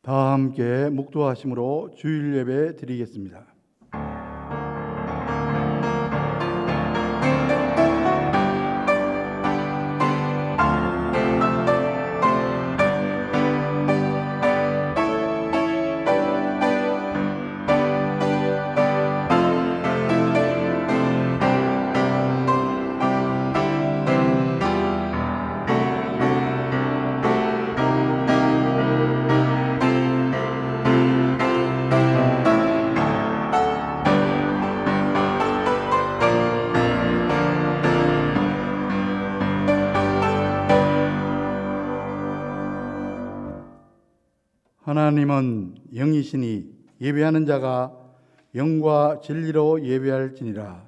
다 함께 묵도하심으로 주일 예배 드리겠습니다. 하나님은 영이시니 예배하는 자가 영과 진리로 예배할지니라.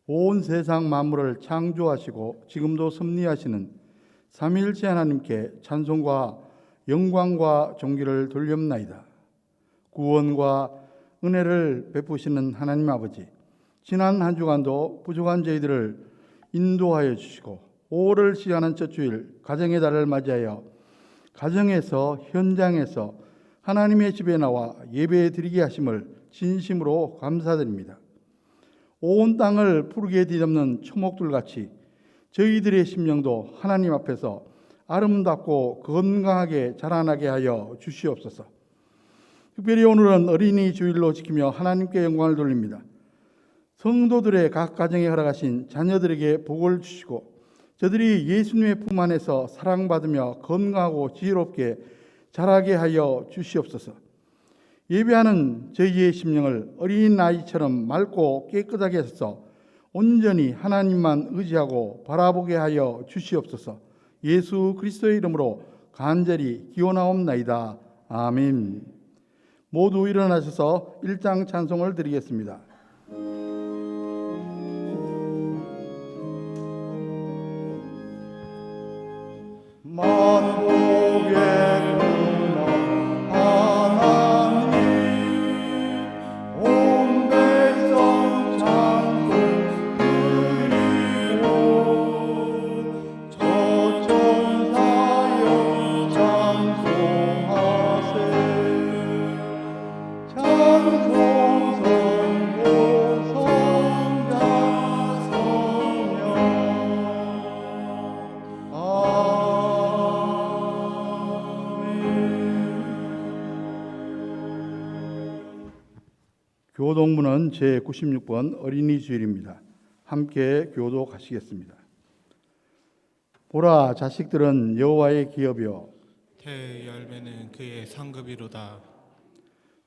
온 세상 만물을 창조하시고 지금도 섭리하시는 삼위일체 하나님께 찬송과 영광과 존귀를 돌렸나이다. 구원과 은혜를 베푸시는 하나님 아버지, 지난 한 주간도 부족한 저희들을 인도하여 주시고 5월을 시작하는 첫 주일 가정의 달을 맞이하여 가정에서 현장에서 하나님의 집에 나와 예배 드리게 하심을 진심으로 감사드립니다. 온 땅을 푸르게 뒤덮는 초목들같이 저희들의 심령도 하나님 앞에서 아름답고 건강하게 자라나게 하여 주시옵소서. 특별히 오늘은 어린이 주일로 지키며 하나님께 영광을 돌립니다. 성도들의 각 가정에 허락하신 자녀들에게 복을 주시고 저들이 예수님의 품 안에서 사랑받으며 건강하고 지혜롭게 자라게 하여 주시옵소서. 예배하는 저희의 심령을 어린아이처럼 맑고 깨끗하게 해서 온전히 하나님만 의지하고 바라보게 하여 주시옵소서. 예수 그리스도의 이름으로 간절히 기원하옵나이다. 아멘. 모두 일어나셔서 일장 찬송을 드리겠습니다. 만복의 근원 하나님, 온 백성 찬송 드리고 저천사여 찬송하세. 찬송 성고 성자 성령 교독문은 제96번 어린이 주일입니다. 함께 교독하시겠습니다. 보라, 자식들은 여호와의 기업이요 태의 열매는 그의 상급이로다.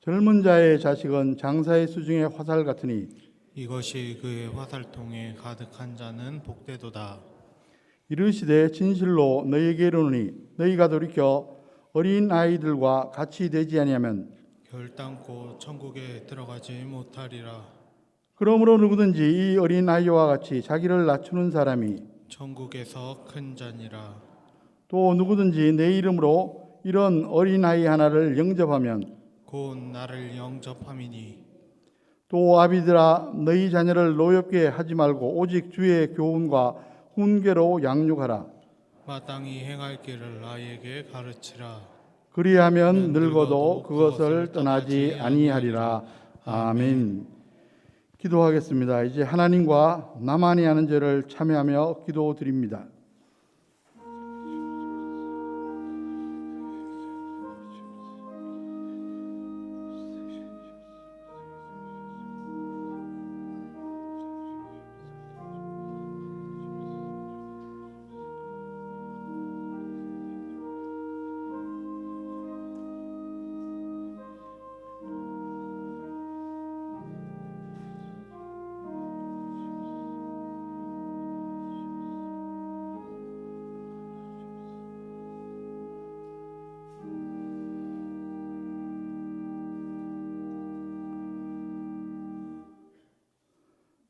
젊은 자의 자식은 장사의 수중의 화살 같으니 이것이 그의 화살통에 가득한 자는 복되도다. 이르시되 진실로 너희에게 이르노니 너희가 돌이켜 어린 아이들과 같이 되지 아니하면 결단코 천국에 들어가지 못하리라. 그러므로 누구든지 이 어린 아이와 같이 자기를 낮추는 사람이 천국에서 큰 자니라. 또 누구든지 내 이름으로 이런 어린 아이 하나를 영접하면 곧 나를 영접함이니 또 아비들아 너희 자녀를 노엽게 하지 말고 오직 주의 교훈과 훈계로 양육하라. 마땅히 행할 길을 아이에게 가르치라. 그리하면 늙어도 그것을 떠나지 아니하리라. 아멘. 기도하겠습니다. 이제 하나님과 나만이 하는 죄를 참여하며 기도드립니다.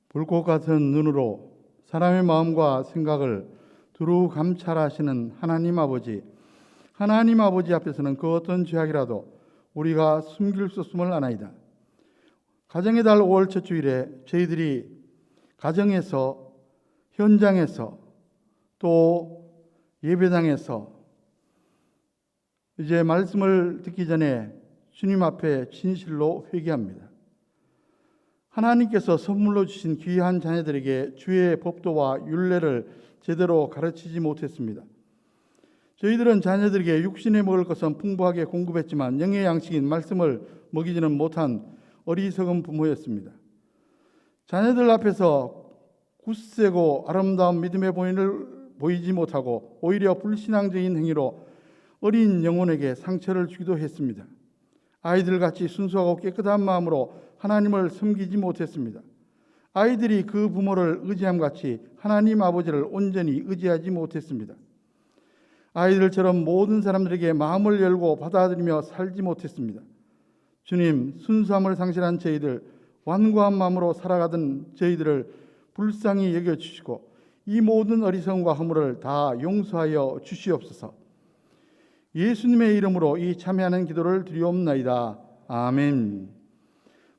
불꽃 같은 눈으로 사람의 마음과 생각을 두루 감찰하시는 하나님 아버지, 하나님 아버지 앞에서는 그 어떤 죄악이라도 우리가 숨길 수 없음을 아나이다. 가정의 달 5월 첫 주일에 저희들이 가정에서, 현장에서, 또 예배당에서 이제 말씀을 듣기 전에 주님 앞에 진실로 회개합니다. 하나님께서 선물로 주신 귀한 자녀들에게 주의 법도와 율례를 제대로 가르치지 못했습니다. 저희들은 자녀들에게 육신에 먹을 것은 풍부하게 공급했지만 영의 양식인 말씀을 먹이지는 못한 어리석은 부모였습니다. 자녀들 앞에서 굳세고 아름다운 믿음의 본인을 보이지 못하고 오히려 불신앙적인 행위로 어린 영혼에게 상처를 주기도 했습니다. 아이들같이 순수하고 깨끗한 마음으로 하나님을 섬기지 못했습니다. 아이들이 그 부모를 의지함같이 하나님 아버지를 온전히 의지하지 못했습니다. 아이들처럼 모든 사람들에게 마음을 열고 받아들이며 살지 못했습니다. 주님, 순수함을 상실한 저희들, 완고한 마음으로 살아가던 저희들을 불쌍히 여겨주시고 이 모든 어리석음과 허물을 다 용서하여 주시옵소서. 예수님의 이름으로 이 참여하는 기도를 드리옵나이다. 아멘.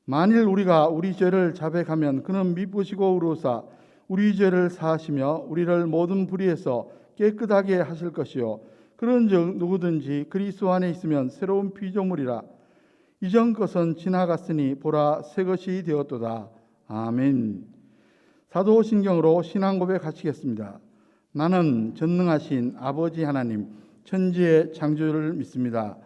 만일 우리가 우리 죄를 자백하면 그는 미쁘시고 의로우사 우리 죄를 사하시며 우리를 모든 불의에서 깨끗하게 하실 것이요 그런즉 누구든지 그리스도 안에 있으면 새로운 피조물이라 이전 것은 지나갔으니 보라 새 것이 되었도다. 아멘. 사도신경으로 신앙 고백하시겠습니다. 나는 전능하신 아버지 하나님 천지의 창조주를 믿습니다.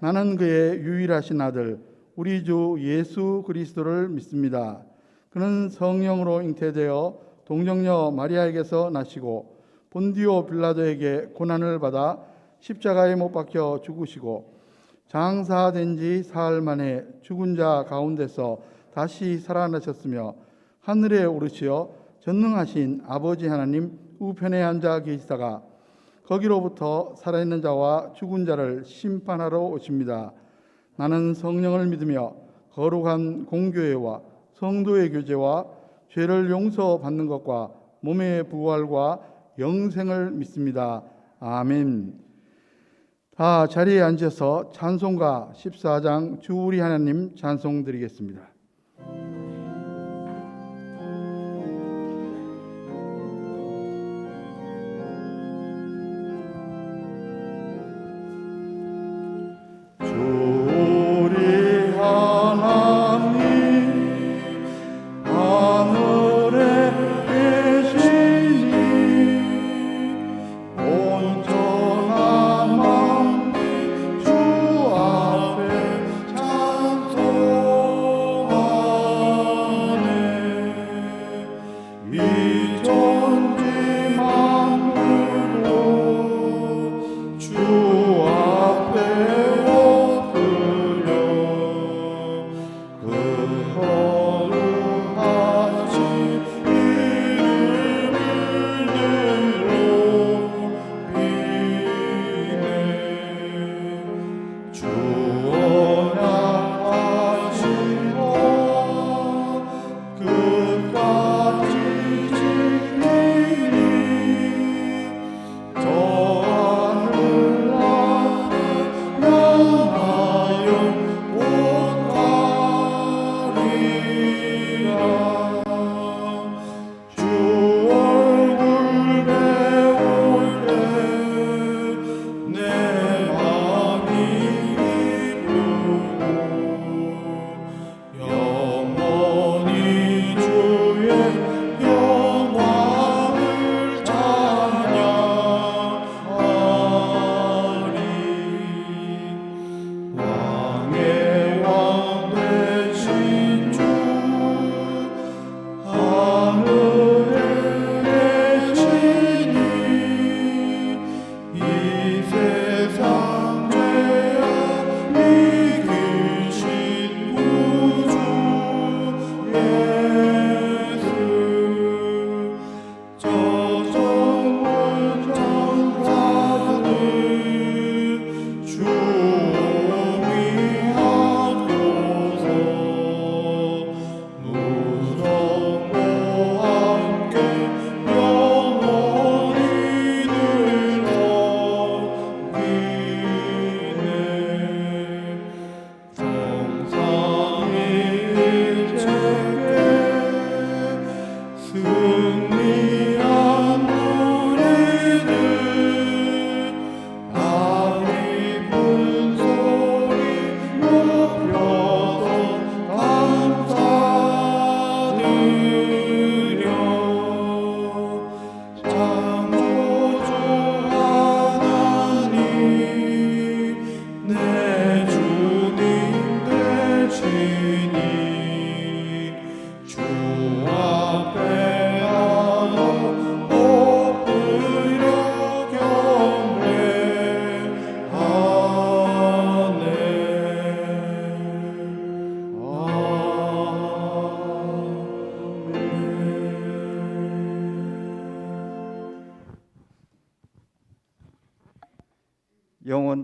나는 그의 유일하신 아들 우리 주 예수 그리스도를 믿습니다. 그는 성령으로 잉태되어 동정녀 마리아에게서 나시고 본디오 빌라도에게 고난을 받아 십자가에 못 박혀 죽으시고 장사된 지 사흘 만에 죽은 자 가운데서 다시 살아나셨으며 하늘에 오르시어 전능하신 아버지 하나님 우편에 앉아 계시다가 거기로부터 살아있는 자와 죽은 자를 심판하러 오십니다. 나는 성령을 믿으며 거룩한 공교회와 성도의 교제와 죄를 용서받는 것과 몸의 부활과 영생을 믿습니다. 아멘. 다 자리에 앉아서 찬송가 14장 주 우리 하나님 찬송 드리겠습니다. 찬송하리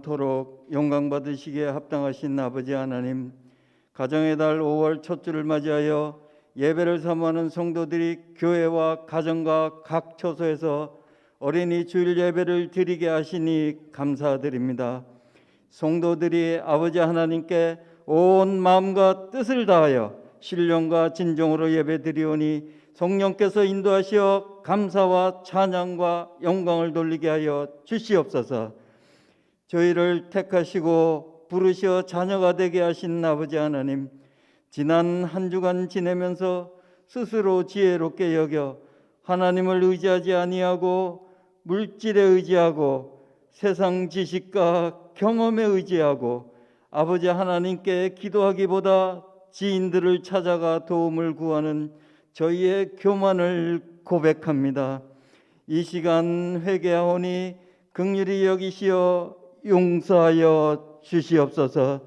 영원토록 영광 받으시기에 합당하신 아버지 하나님, 가정의 달 5월 첫 주를 맞이하여 예배를 사모하는 성도들이 교회와 가정과 각 처소에서 어린이 주일 예배를 드리게 하시니 감사드립니다. 성도들이 아버지 하나님께 온 마음과 뜻을 다하여 신령과 진정으로 예배드리오니 성령께서 인도하시어 감사와 찬양과 영광을 돌리게 하여 주시옵소서. 저희를 택하시고 부르시어 자녀가 되게 하신 아버지 하나님, 지난 한 주간 지내면서 스스로 지혜롭게 여겨 하나님을 의지하지 아니하고 물질에 의지하고 세상 지식과 경험에 의지하고 아버지 하나님께 기도하기보다 지인들을 찾아가 도움을 구하는 저희의 교만을 고백합니다. 이 시간 회개하오니 긍휼히 여기시어 용서하여 주시옵소서.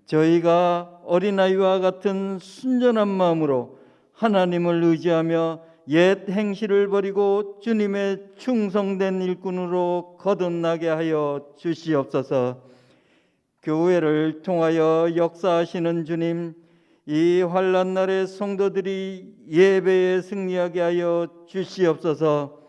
저희가 어린아이와 같은 순전한 마음으로 하나님을 의지하며 옛 행실을 버리고 주님의 충성된 일꾼으로 거듭나게 하여 주시옵소서. 교회를 통하여 역사하시는 주님, 이 환난 날에 성도들이 예배에 승리하게 하여 주시옵소서.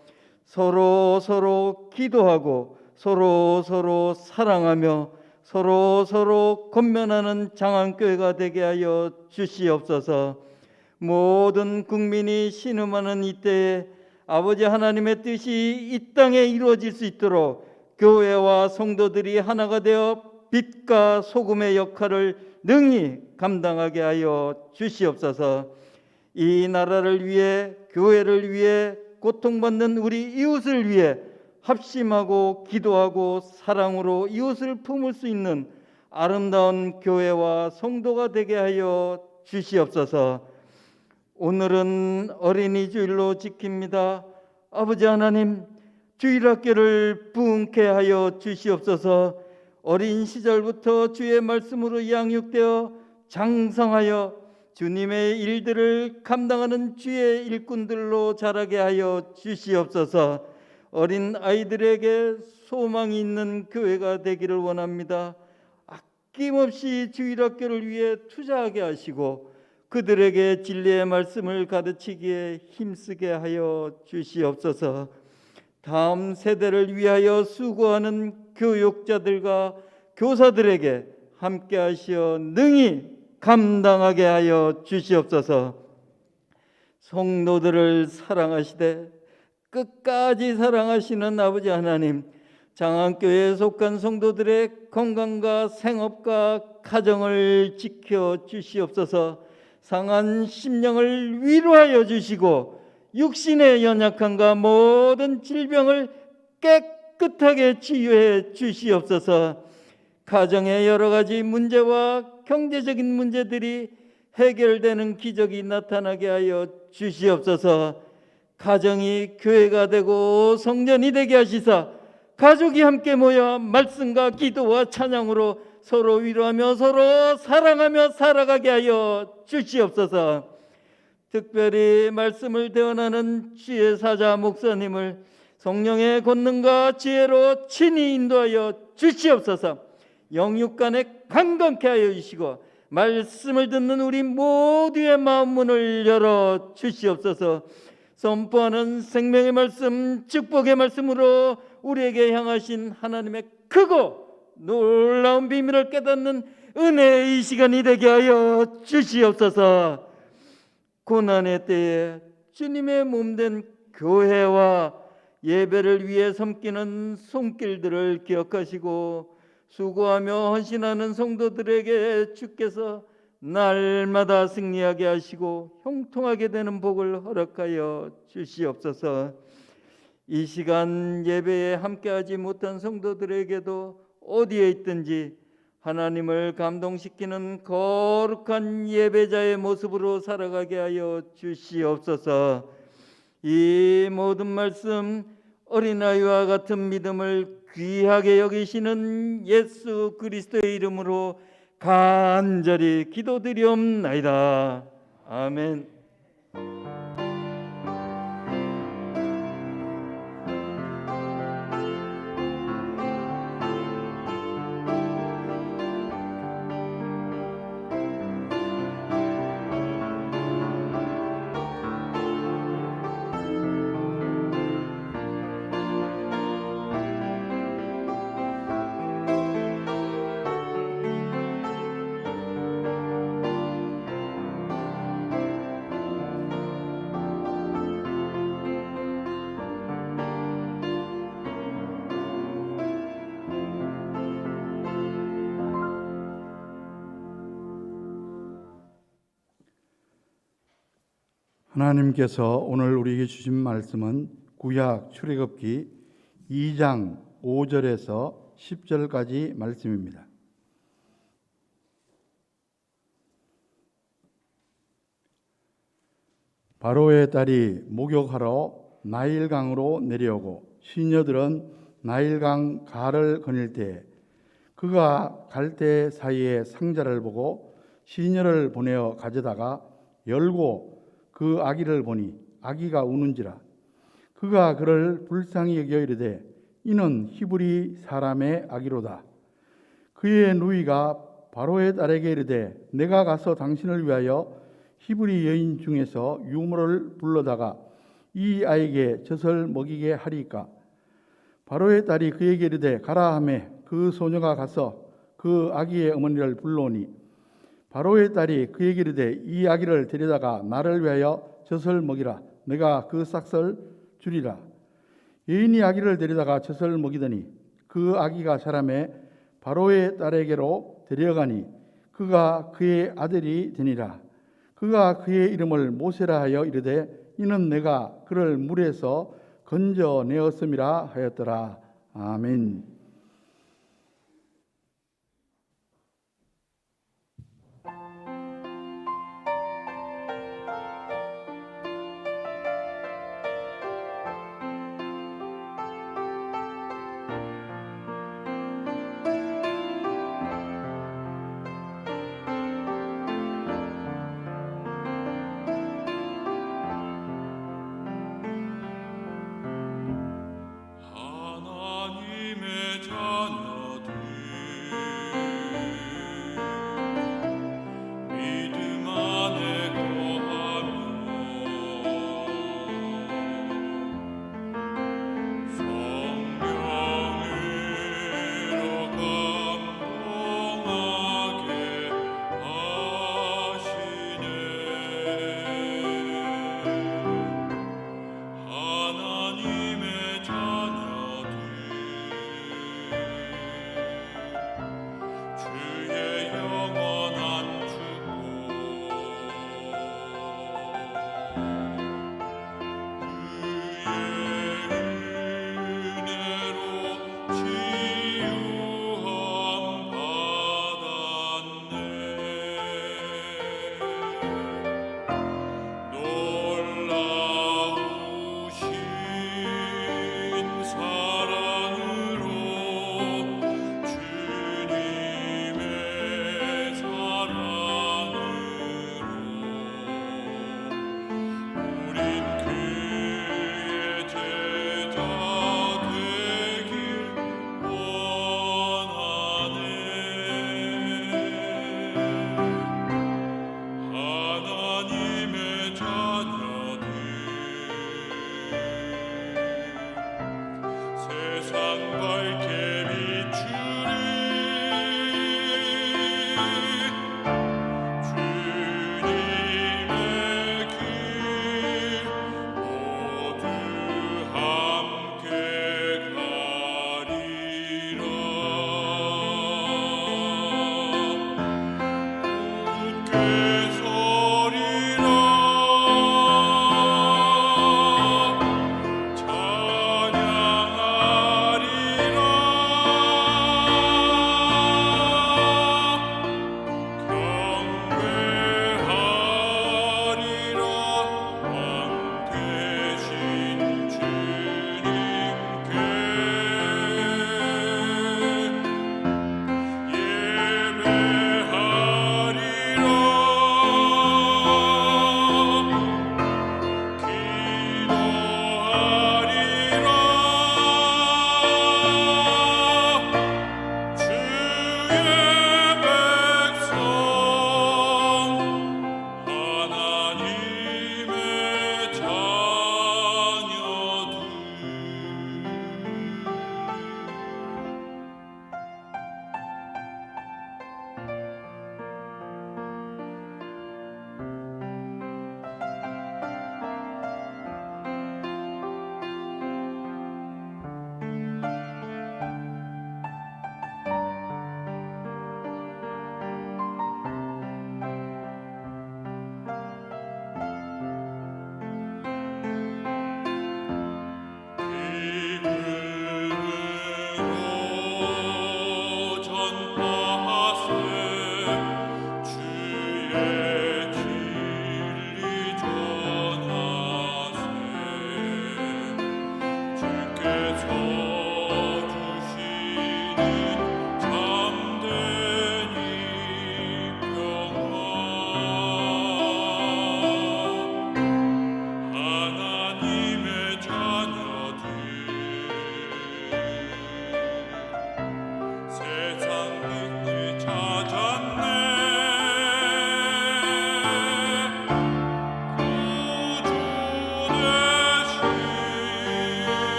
서로 기도하고 서로 사랑하며 서로 권면하는 장안교회가 되게 하여 주시옵소서. 모든 국민이 신음하는 이때에 아버지 하나님의 뜻이 이 땅에 이루어질 수 있도록 교회와 성도들이 하나가 되어 빛과 소금의 역할을 능히 감당하게 하여 주시옵소서. 이 나라를 위해, 교회를 위해, 고통받는 우리 이웃을 위해 합심하고 기도하고 사랑으로 이웃을 품을 수 있는 아름다운 교회와 성도가 되게 하여 주시옵소서. 오늘은 어린이 주일로 지킵니다. 아버지 하나님, 주일학교를 부흥케 하여 주시옵소서. 어린 시절부터 주의 말씀으로 양육되어 장성하여 주님의 일들을 감당하는 주의 일꾼들로 자라게 하여 주시옵소서. 어린 아이들에게 소망이 있는 교회가 되기를 원합니다. 아낌없이 주일학교를 위해 투자하게 하시고 그들에게 진리의 말씀을 가르치기에 힘쓰게 하여 주시옵소서. 다음 세대를 위하여 수고하는 교육자들과 교사들에게 함께 하시어 능히 감당하게 하여 주시옵소서. 성도들을 사랑하시되 끝까지 사랑하시는 아버지 하나님, 장안교회에 속한 성도들의 건강과 생업과 가정을 지켜 주시옵소서. 상한 심령을 위로하여 주시고 육신의 연약함과 모든 질병을 깨끗하게 치유해 주시옵소서. 가정의 여러 가지 문제와 경제적인 문제들이 해결되는 기적이 나타나게 하여 주시옵소서. 가정이 교회가 되고 성전이 되게 하시사 가족이 함께 모여 말씀과 기도와 찬양으로 서로 위로하며 서로 사랑하며 살아가게 하여 주시옵소서. 특별히 말씀을 대언하는 주의 사자 목사님을 성령의 권능과 지혜로 친히 인도하여 주시옵소서. 영육간에 강건케 하여 주시고 말씀을 듣는 우리 모두의 마음 문을 열어 주시옵소서. 선포하는 생명의 말씀, 축복의 말씀으로 우리에게 향하신 하나님의 크고 놀라운 비밀을 깨닫는 은혜의 이 시간이 되게 하여 주시옵소서. 고난의 때에 주님의 몸된 교회와 예배를 위해 섬기는 손길들을 기억하시고 수고하며 헌신하는 성도들에게 주께서 날마다 승리하게 하시고 형통하게 되는 복을 허락하여 주시옵소서. 이 시간 예배에 함께하지 못한 성도들에게도 어디에 있든지 하나님을 감동시키는 거룩한 예배자의 모습으로 살아가게 하여 주시옵소서. 이 모든 말씀 어린아이와 같은 믿음을 귀하게 여기시는 예수 그리스도의 이름으로 간절히 기도드리옵나이다. 아멘. 하나님께서 오늘 우리에게 주신 말씀은 구약 출애굽기 2장 5절에서 10절까지 말씀입니다. 바로의 딸이 목욕하러 나일강으로 내려오고 시녀들은 나일강 가를 거닐 때에 그가 갈 때 사이에 상자를 보고 시녀를 보내어 가져다가 열고 그 아기를 보니 아기가 우는지라. 그가 그를 불쌍히 여겨 이르되 이는 히브리 사람의 아기로다. 그의 누이가 바로의 딸에게 이르되 내가 가서 당신을 위하여 히브리 여인 중에서 유모를 불러다가 이 아이에게 젖을 먹이게 하리이까. 바로의 딸이 그에게 이르되 가라 하매 그 소녀가 가서 그 아기의 어머니를 불러오니 바로의 딸이 그에게 이르되 이 아기를 데려다가 나를 위하여 젖을 먹이라. 내가 그 싹을 주리라. 여인이 아기를 데려다가 젖을 먹이더니 그 아기가 자라매 바로의 딸에게로 데려가니 그가 그의 아들이 되니라. 그가 그의 이름을 모세라 하여 이르되 이는 내가 그를 물에서 건져내었음이라 하였더라. 아멘. 하나님의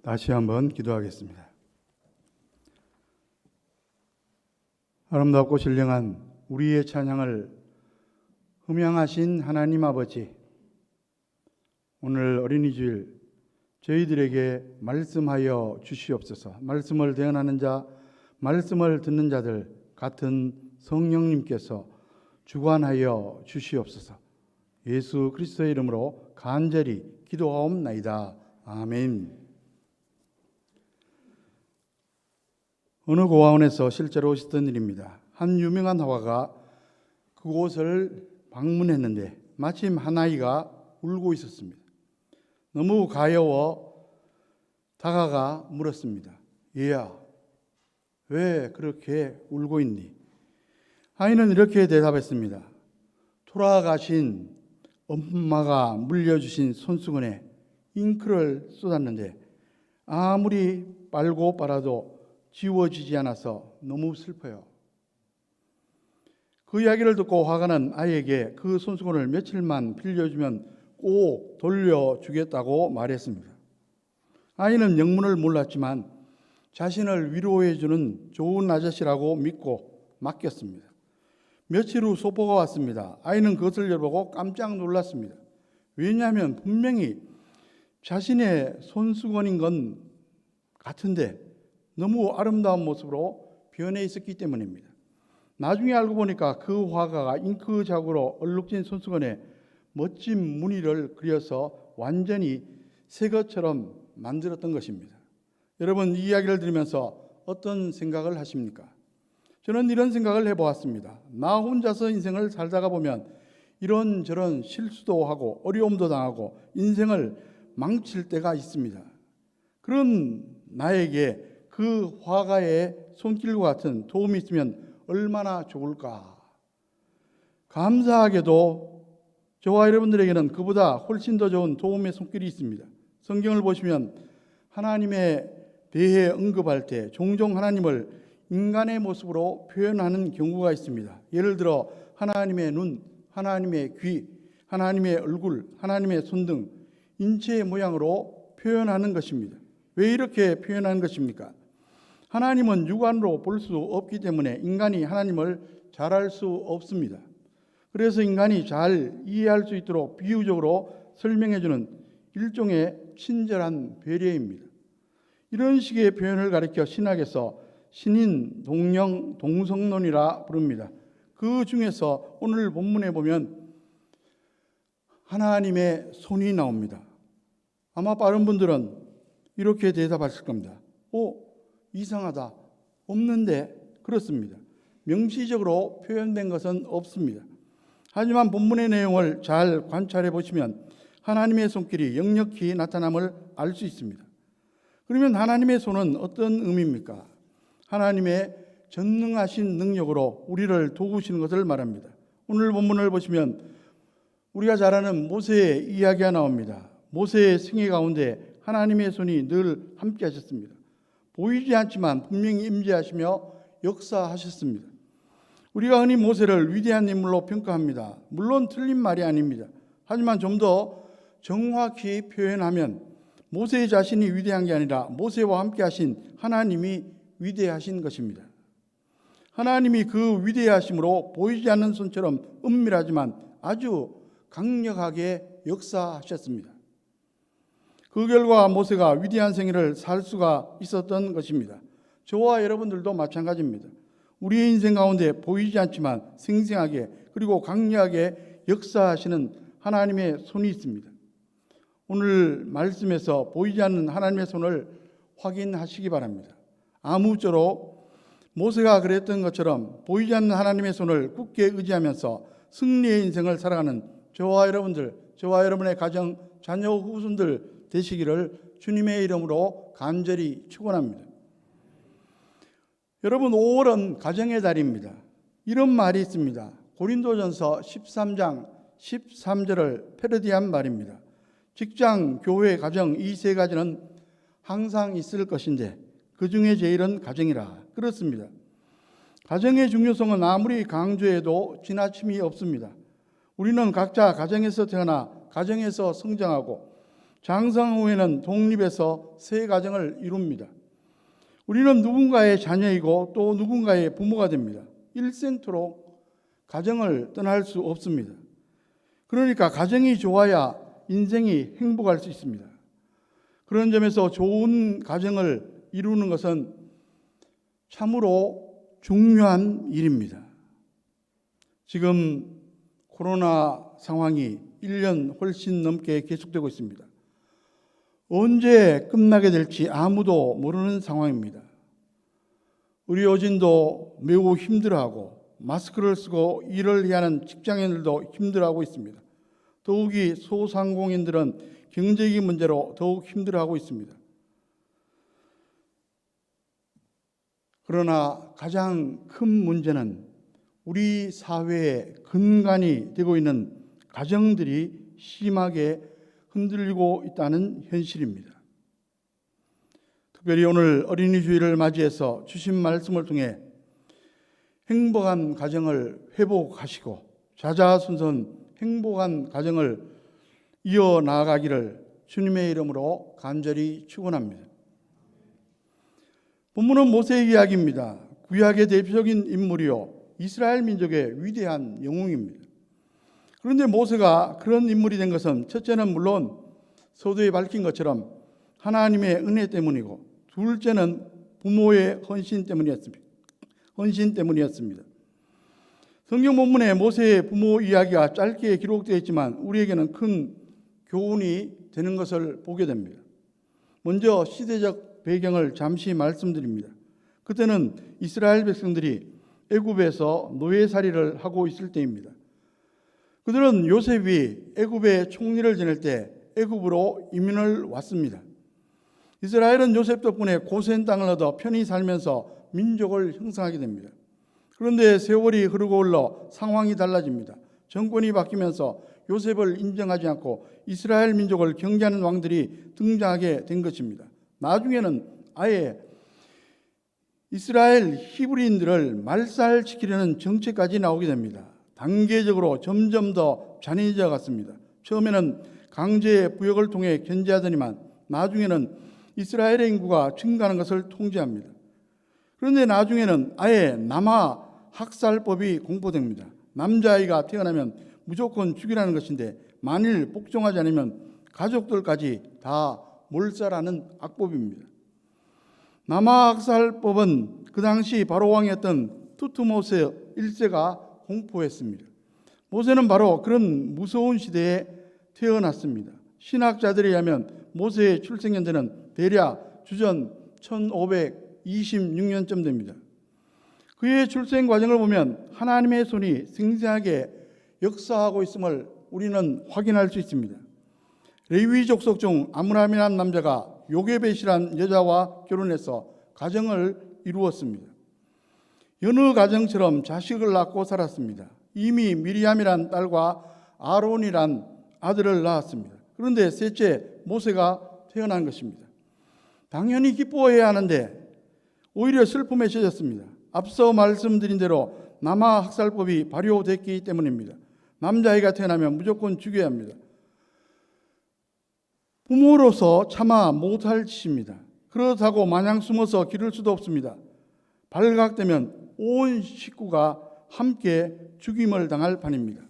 다시 한번 기도하겠습니다. 아름답고 신령한 우리의 찬양을 흠양하신 하나님 아버지, 오늘 어린이 주일 저희들에게 말씀하여 주시옵소서. 말씀을 대언하는 자, 말씀을 듣는 자들 같은 성령님께서 주관하여 주시옵소서. 예수 그리스도의 이름으로 간절히 기도하옵나이다. 아멘. 어느 고아원에서 실제로 있었던 일입니다. 한 유명한 화가가 그곳을 방문했는데 마침 한 아이가 울고 있었습니다. 너무 가여워 다가가 물었습니다. 얘야, 왜 그렇게 울고 있니? 아이는 이렇게 대답했습니다. 돌아가신 엄마가 물려주신 손수건에 잉크를 쏟았는데 아무리 빨고 빨아도 지워지지 않아서 너무 슬퍼요. 그 이야기를 듣고 화가는 아이에게 그 손수건을 며칠만 빌려주면 꼭 돌려주겠다고 말했습니다. 아이는 영문을 몰랐지만 자신을 위로해주는 좋은 아저씨라고 믿고 맡겼습니다. 며칠 후 소포가 왔습니다. 아이는 그것을 열어보고 깜짝 놀랐습니다. 왜냐하면 분명히 자신의 손수건인 건 같은데 너무 아름다운 모습으로 변해 있었기 때문입니다. 나중에 알고 보니까 그 화가가 잉크 자국으로 얼룩진 손수건에 멋진 무늬를 그려서 완전히 새 것처럼 만들었던 것입니다. 여러분, 이 이야기를 들으면서 어떤 생각을 하십니까? 저는 이런 생각을 해보았습니다. 나 혼자서 인생을 살다가 보면 이런저런 실수도 하고 어려움도 당하고 인생을 망칠 때가 있습니다. 그런 나에게 그 화가의 손길과 같은 도움이 있으면 얼마나 좋을까. 감사하게도 저와 여러분들에게는 그보다 훨씬 더 좋은 도움의 손길이 있습니다. 성경을 보시면 하나님에 대해 언급할 때 종종 하나님을 인간의 모습으로 표현하는 경우가 있습니다. 예를 들어 하나님의 눈, 하나님의 귀, 하나님의 얼굴, 하나님의 손 등 인체의 모양으로 표현하는 것입니다. 왜 이렇게 표현하는 것입니까? 하나님은 육안으로 볼 수 없기 때문에 인간이 하나님을 잘 알 수 없습니다. 그래서 인간이 잘 이해할 수 있도록 비유적으로 설명해주는 일종의 친절한 배려입니다. 이런 식의 표현을 가리켜 신학에서 신인, 동령, 동성론이라 부릅니다. 그 중에서 오늘 본문에 보면 하나님의 손이 나옵니다. 아마 빠른 분들은 이렇게 대답하실 겁니다. 이상하다. 없는데? 그렇습니다. 명시적으로 표현된 것은 없습니다. 하지만 본문의 내용을 잘 관찰해 보시면 하나님의 손길이 역력히 나타남을 알 수 있습니다. 그러면 하나님의 손은 어떤 의미입니까? 하나님의 전능하신 능력으로 우리를 도우시는 것을 말합니다. 오늘 본문을 보시면 우리가 잘 아는 모세의 이야기가 나옵니다. 모세의 생애 가운데 하나님의 손이 늘 함께 하셨습니다. 보이지 않지만 분명히 임재하시며 역사하셨습니다. 우리가 흔히 모세를 위대한 인물로 평가합니다. 물론 틀린 말이 아닙니다. 하지만 좀 더 정확히 표현하면 모세 자신이 위대한 게 아니라 모세와 함께 하신 하나님이 위대하신 것입니다. 하나님이 그 위대하심으로 보이지 않는 손처럼 은밀하지만 아주 강력하게 역사하셨습니다. 그 결과 모세가 위대한 생애를 살 수가 있었던 것입니다. 저와 여러분들도 마찬가지입니다. 우리의 인생 가운데 보이지 않지만 생생하게 그리고 강력하게 역사하시는 하나님의 손이 있습니다. 오늘 말씀에서 보이지 않는 하나님의 손을 확인하시기 바랍니다. 아무쪼록 모세가 그랬던 것처럼 보이지 않는 하나님의 손을 굳게 의지하면서 승리의 인생을 살아가는 저와 여러분들, 저와 여러분의 가정, 자녀, 후손들 되시기를 주님의 이름으로 간절히 축원합니다. 여러분, 5월은 가정의 달입니다. 이런 말이 있습니다. 고린도전서 13장 13절을 패러디한 말입니다. 직장, 교회, 가정 이 세 가지는 항상 있을 것인데 그 중에 제일은 가정이라. 그렇습니다. 가정의 중요성은 아무리 강조해도 지나침이 없습니다. 우리는 각자 가정에서 태어나 가정에서 성장하고 장성 후에는 독립해서 새 가정을 이룹니다. 우리는 누군가의 자녀이고 또 누군가의 부모가 됩니다. 일생토록 가정을 떠날 수 없습니다. 그러니까 가정이 좋아야 인생이 행복할 수 있습니다. 그런 점에서 좋은 가정을 이루는 것은 참으로 중요한 일입니다. 지금 코로나 상황이 1년 훨씬 넘게 계속되고 있습니다. 언제 끝나게 될지 아무도 모르는 상황입니다. 의료진도 매우 힘들어하고 마스크를 쓰고 일을 해야 하는 직장인들도 힘들어하고 있습니다. 더욱이 소상공인들은 경제기 문제로 더욱 힘들어하고 있습니다. 그러나 가장 큰 문제는 우리 사회의 근간이 되고 있는 가정들이 심하게 흔들리고 있다는 현실입니다. 특별히 오늘 어린이 주일을 맞이해서 주신 말씀을 통해 행복한 가정을 회복하시고 자자손손 행복한 가정을 이어나가기를 주님의 이름으로 간절히 축원합니다. 본문은 모세의 이야기입니다. 구약의 대표적인 인물이요 이스라엘 민족의 위대한 영웅입니다. 그런데 모세가 그런 인물이 된 것은 첫째는 물론 서두에 밝힌 것처럼 하나님의 은혜 때문이고 둘째는 부모의 헌신 때문이었습니다. 성경 본문에 모세의 부모 이야기가 짧게 기록되어 있지만 우리에게는 큰 교훈이 되는 것을 보게 됩니다. 먼저 시대적 배경을 잠시 말씀드립니다. 그때는 이스라엘 백성들이 애굽에서 노예살이를 하고 있을 때입니다. 그들은 요셉이 애굽의 총리를 지낼 때 애굽으로 이민을 왔습니다. 이스라엘은 요셉 덕분에 고센 땅을 얻어 편히 살면서 민족을 형성하게 됩니다. 그런데 세월이 흐르고 흘러 상황이 달라집니다. 정권이 바뀌면서 요셉을 인정하지 않고 이스라엘 민족을 경계하는 왕들이 등장하게 된 것입니다. 나중에는 아예 이스라엘 히브리인들을 말살시키려는 정책까지 나오게 됩니다. 단계적으로 점점 더 잔인해져 갔습니다. 처음에는 강제 부역을 통해 견제하더니만 나중에는 이스라엘의 인구가 증가하는 것을 통제합니다. 그런데 나중에는 아예 남아 학살법이 공포됩니다. 남자아이가 태어나면 무조건 죽이라는 것인데 만일 복종하지 않으면 가족들까지 다 몰살하는 악법입니다. 남아 학살법은 그 당시 바로왕이었던 투트모세 1세가 공포했습니다. 모세는 바로 그런 무서운 시대에 태어났습니다. 신학자들에 의하면 모세의 출생연대는 대략 주전 1526년쯤 됩니다. 그의 출생 과정을 보면 하나님의 손이 생생하게 역사하고 있음을 우리는 확인할 수 있습니다. 레위 족속 중 아므람이라는 남자가 요게벳이라는 여자와 결혼해서 가정을 이루었습니다. 여느 가정처럼 자식을 낳고 살았습니다. 이미 미리암이란 딸과 아론이란 아들을 낳았습니다. 그런데 셋째 모세가 태어난 것입니다. 당연히 기뻐해야 하는데 오히려 슬픔에 젖었습니다. 앞서 말씀드린 대로 남아 학살법이 발효됐기 때문입니다. 남자아이가 태어나면 무조건 죽여야 합니다. 부모로서 차마 못할 짓입니다. 그렇다고 마냥 숨어서 기를 수도 없습니다. 발각되면 온 식구가 함께 죽임을 당할 판입니다.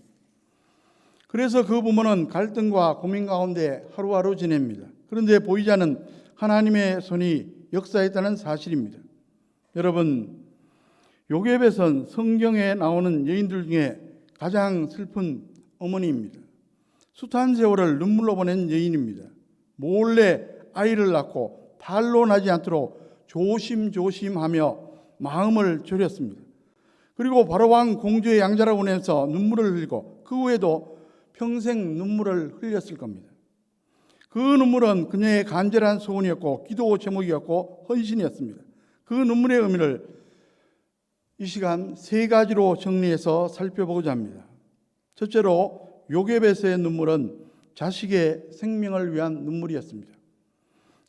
그래서 그 부모는 갈등과 고민 가운데 하루하루 지냅니다. 그런데 보이지 않는 하나님의 손이 역사했다는 사실입니다. 여러분, 요게벳은 성경에 나오는 여인들 중에 가장 슬픈 어머니입니다. 숱한 세월을 눈물로 보낸 여인입니다. 몰래 아이를 낳고 탄로나지 않도록 조심조심하며 마음을 졸였습니다. 그리고 바로왕 공주의 양자를 보내면서 눈물을 흘리고 그 후에도 평생 눈물을 흘렸을 겁니다. 그 눈물은 그녀의 간절한 소원이었고 기도 제목이었고 헌신이었습니다. 그 눈물의 의미를 이 시간 세 가지로 정리해서 살펴보고자 합니다. 첫째로 요게벳의 눈물은 자식의 생명을 위한 눈물이었습니다.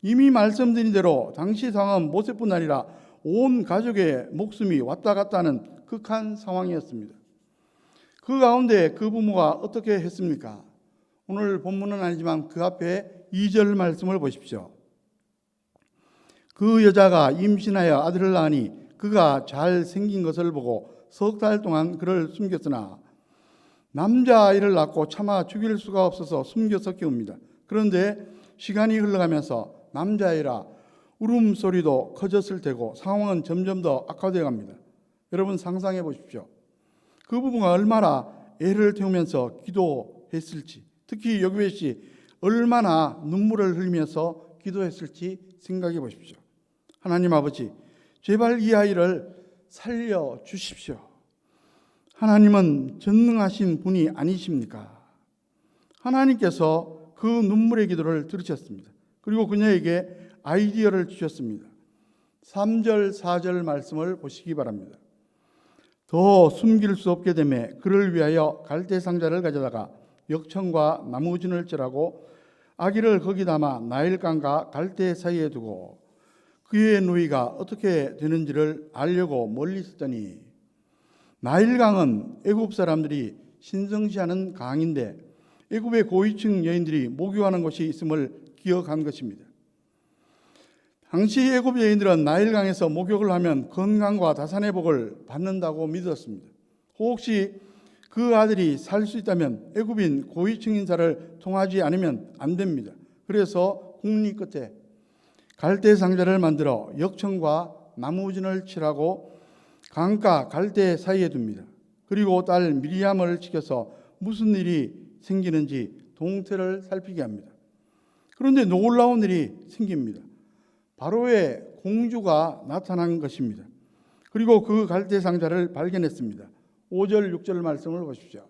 이미 말씀드린 대로 당시 상황은 모세뿐 아니라 온 가족의 목숨이 왔다 갔다 하는 극한 상황이었습니다. 그 가운데 그 부모가 어떻게 했습니까? 오늘 본문은 아니지만 그 앞에 2절 말씀을 보십시오. 그 여자가 임신하여 아들을 낳으니 그가 잘 생긴 것을 보고 석 달 동안 그를 숨겼으나 남자아이를 낳고 차마 죽일 수가 없어서 숨겨서 키웁니다. 그런데 시간이 흘러가면서 남자아이라 울음소리도 커졌을 테고 상황은 점점 더 악화되어 갑니다. 여러분 상상해 보십시오. 그 부부가 얼마나 애를 태우면서 기도했을지, 특히 여기베 씨 얼마나 눈물을 흘리면서 기도했을지 생각해 보십시오. 하나님 아버지, 제발 이 아이를 살려주십시오. 하나님은 전능하신 분이 아니십니까? 하나님께서 그 눈물의 기도를 들으셨습니다. 그리고 그녀에게 아이디어를 주셨습니다. 3절, 4절 말씀을 보시기 바랍니다. 더 숨길 수 없게 되매 그를 위하여 갈대 상자를 가져다가 역청과 나무진을 ጭ라고 아기를 거기 담아 나일강과 갈대 사이에 두고 그의 누이가 어떻게 되는지를 알려고 멀리 있었더니, 나일강은 애굽 사람들이 신성시하는 강인데 애굽의 고위층 여인들이 목욕하는 곳이 있음을 기억한 것입니다. 당시 애굽 여인들은 나일강에서 목욕을 하면 건강과 다산의 복을 받는다고 믿었습니다. 혹시 그 아들이 살 수 있다면 애굽인 고위층 인사를 통하지 않으면 안 됩니다. 그래서 국리 끝에 갈대 상자를 만들어 역청과 나무진을 칠하고 강가 갈대 사이에 둡니다. 그리고 딸 미리암을 지켜서 무슨 일이 생기는지 동태를 살피게 합니다. 그런데 놀라운 일이 생깁니다. 바로의 공주가 나타난 것입니다. 그리고 그 갈대 상자를 발견했습니다. 5절, 6절 말씀을 보십시오.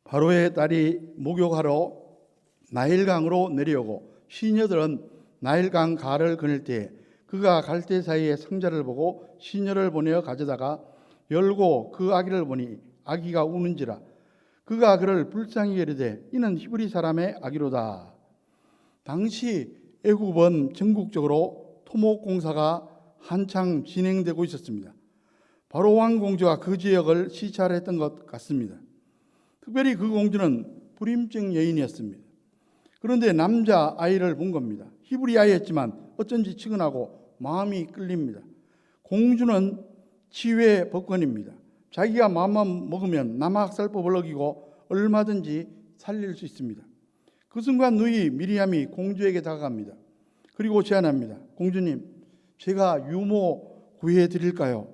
바로의 딸이 목욕하러 나일강으로 내려오고 시녀들은 나일강 가를 거닐 때에 그가 갈대 사이에 상자를 보고 시녀를 보내어 가져다가 열고 그 아기를 보니 아기가 우는지라. 그가 그를 불쌍히 여리되 이는 히브리 사람의 아기로다. 당시 애굽은 전국적으로 토목 공사가 한창 진행되고 있었습니다. 바로 왕 공주가 그 지역을 시찰했던 것 같습니다. 특별히 그 공주는 불임증 여인이었습니다. 그런데 남자 아이를 본 겁니다. 히브리 아이였지만 어쩐지 측은하고 마음이 끌립니다. 공주는 치외 법관입니다. 자기가 마음만 먹으면 남학살법을 어기고 얼마든지 살릴 수 있습니다. 그 순간 누이 미리암이 공주에게 다가갑니다. 그리고 제안합니다. 공주님, 제가 유모 구해드릴까요?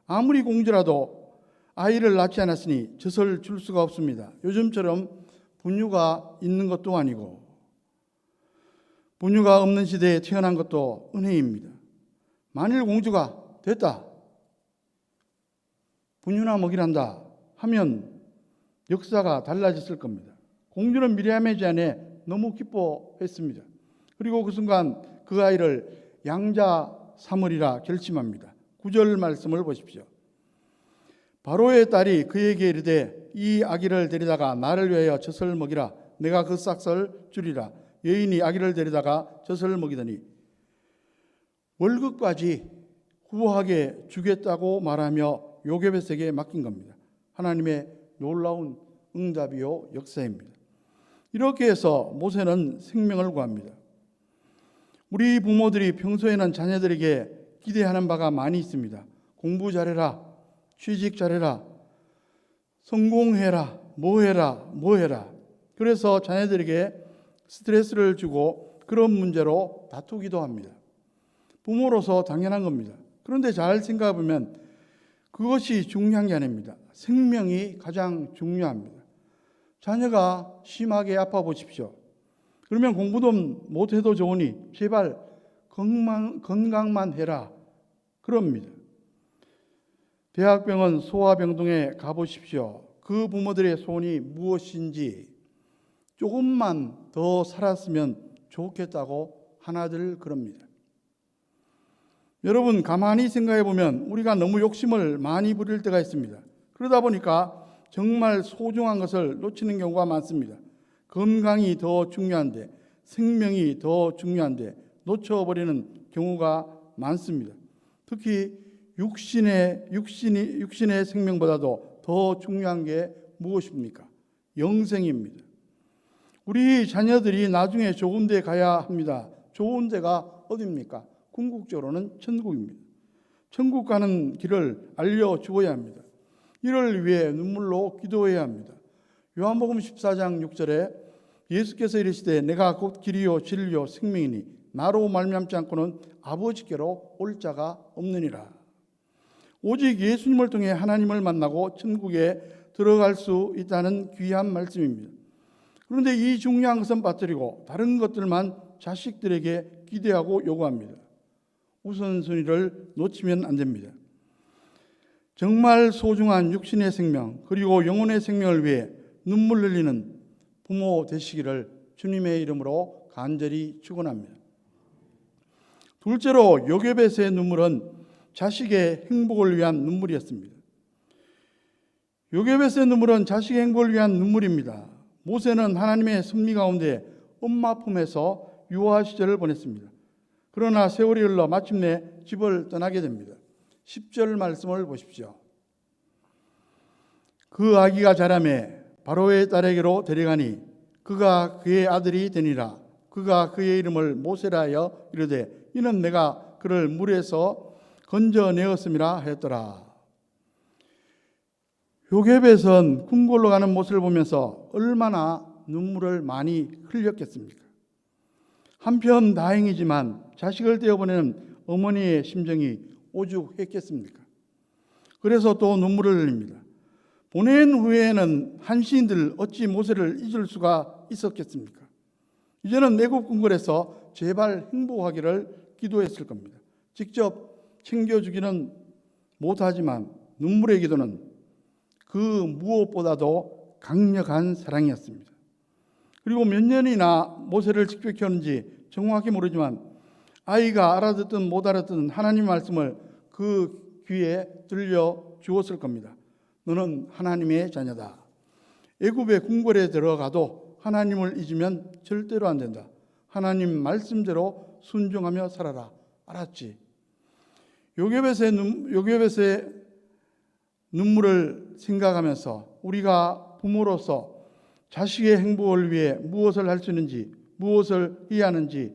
아무리 공주라도 아이를 낳지 않았으니 젖을 줄 수가 없습니다. 요즘처럼 분유가 있는 것도 아니고 분유가 없는 시대에 태어난 것도 은혜입니다. 만일 공주가 됐다, 분유나 먹이란다 하면 역사가 달라졌을 겁니다. 공주는 미리암의 제안에 너무 기뻐했습니다. 그리고 그 순간 그 아이를 양자 삼으리라 결심합니다. 9절 말씀을 보십시오. 바로의 딸이 그에게 이르되 이 아기를 데리다가 나를 위하여 젖을 먹이라. 내가 그 싹을 주리라. 여인이 아기를 데리다가 젖을 먹이더니 월급까지 후하게 주겠다고 말하며 요게벳에게 맡긴 겁니다. 하나님의 놀라운 응답이요 역사입니다. 이렇게 해서 모세는 생명을 구합니다. 우리 부모들이 평소에는 자녀들에게 기대하는 바가 많이 있습니다. 공부 잘해라, 취직 잘해라, 성공해라, 뭐해라. 그래서 자녀들에게 스트레스를 주고 그런 문제로 다투기도 합니다. 부모로서 당연한 겁니다. 그런데 잘 생각해 보면 그것이 중요한 게 아닙니다. 생명이 가장 중요합니다. 자녀가 심하게 아파 보십시오. 그러면 공부도 못해도 좋으니 제발 건강만 해라. 그럽니다. 대학병원 소아병동에 가보십시오. 그 부모들의 소원이 무엇인지 조금만 더 살았으면 좋겠다고 하나들 그럽니다. 여러분 가만히 생각해 보면 우리가 너무 욕심을 많이 부릴 때가 있습니다. 그러다 보니까 정말 소중한 것을 놓치는 경우가 많습니다. 건강이 더 중요한데, 생명이 더 중요한데 놓쳐버리는 경우가 많습니다. 특히 육신의 생명보다도 더 중요한 게 무엇입니까? 영생입니다. 우리 자녀들이 나중에 좋은 데 가야 합니다. 좋은 데가 어디입니까? 궁극적으로는 천국입니다. 천국 가는 길을 알려주어야 합니다. 이를 위해 눈물로 기도해야 합니다. 요한복음 14장 6절에 예수께서 이르시되 내가 곧 길이요 진리요 생명이니 나로 말미암지 않고는 아버지께로 올 자가 없느니라. 오직 예수님을 통해 하나님을 만나고 천국에 들어갈 수 있다는 귀한 말씀입니다. 그런데 이 중요한 것은 빠뜨리고 다른 것들만 자식들에게 기대하고 요구합니다. 우선순위를 놓치면 안 됩니다. 정말 소중한 육신의 생명 그리고 영혼의 생명을 위해 눈물 흘리는 부모 되시기를 주님의 이름으로 간절히 축원합니다. 둘째로 요게벳의 눈물은 자식의 행복을 위한 눈물이었습니다. 요게벳의 눈물은 자식의 행복을 위한 눈물입니다. 모세는 하나님의 섭리 가운데 엄마 품에서 유아 시절을 보냈습니다. 그러나 세월이 흘러 마침내 집을 떠나게 됩니다. 10절 말씀을 보십시오. 그 아기가 자라매 바로의 딸에게로 데려가니 그가 그의 아들이 되니라. 그가 그의 이름을 모세라 하여 이르되 이는 내가 그를 물에서 건져내었음이라 하였더라. 요게벳은 궁궐로 가는 모습을 보면서 얼마나 눈물을 많이 흘렸겠습니까? 한편 다행이지만 자식을 떼어보내는 어머니의 심정이 오죽했겠습니까? 그래서 또 눈물을 흘립니다. 보낸 후에는 한시인들 어찌 모세를 잊을 수가 있었겠습니까? 이제는 애굽 궁궐에서 제발 행복하기를 기도했을 겁니다. 직접 챙겨주기는 못하지만 눈물의 기도는 그 무엇보다도 강력한 사랑이었습니다. 그리고 몇 년이나 모세를 직접 키웠는지 정확히 모르지만 아이가 알아듣든 못 알아듣든 하나님의 말씀을 그 귀에 들려 주었을 겁니다. 너는 하나님의 자녀다. 애굽의 궁궐에 들어가도 하나님을 잊으면 절대로 안 된다. 하나님 말씀대로 순종하며 살아라. 알았지? 요게벳의 눈물을 생각하면서 우리가 부모로서 자식의 행복을 위해 무엇을 할 수 있는지, 무엇을 해야 하는지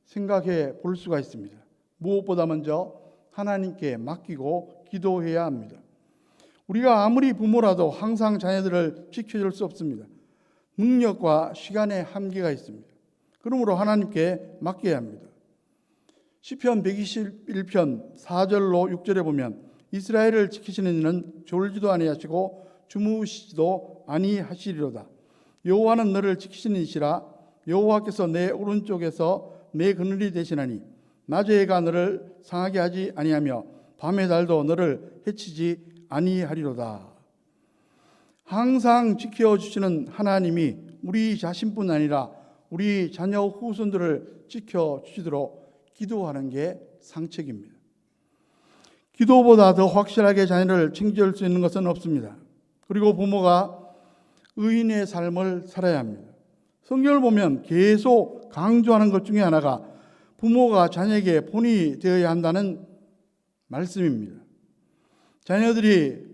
생각해 볼 수가 있습니다. 무엇보다 먼저 하나님께 맡기고 기도해야 합니다. 우리가 아무리 부모라도 항상 자녀들을 지켜줄 수 없습니다. 능력과 시간의 한계가 있습니다. 그러므로 하나님께 맡겨야 합니다. 시편 121편 4절로 6절에 보면 이스라엘을 지키시는 이는 졸지도 아니하시고 주무시지도 아니하시리로다. 여호와는 너를 지키시는 이시라. 여호와께서 내 오른쪽에서 내 그늘이 되시나니 낮에 해가 너를 상하게 하지 아니하며 밤의 달도 너를 해치지 아니하리로다. 항상 지켜주시는 하나님이 우리 자신뿐 아니라 우리 자녀 후손들을 지켜주시도록 기도하는 게 상책입니다. 기도보다 더 확실하게 자녀를 챙겨줄 수 있는 것은 없습니다. 그리고 부모가 의인의 삶을 살아야 합니다. 성경을 보면 계속 강조하는 것 중에 하나가 부모가 자녀에게 본이 되어야 한다는 말씀입니다. 자녀들이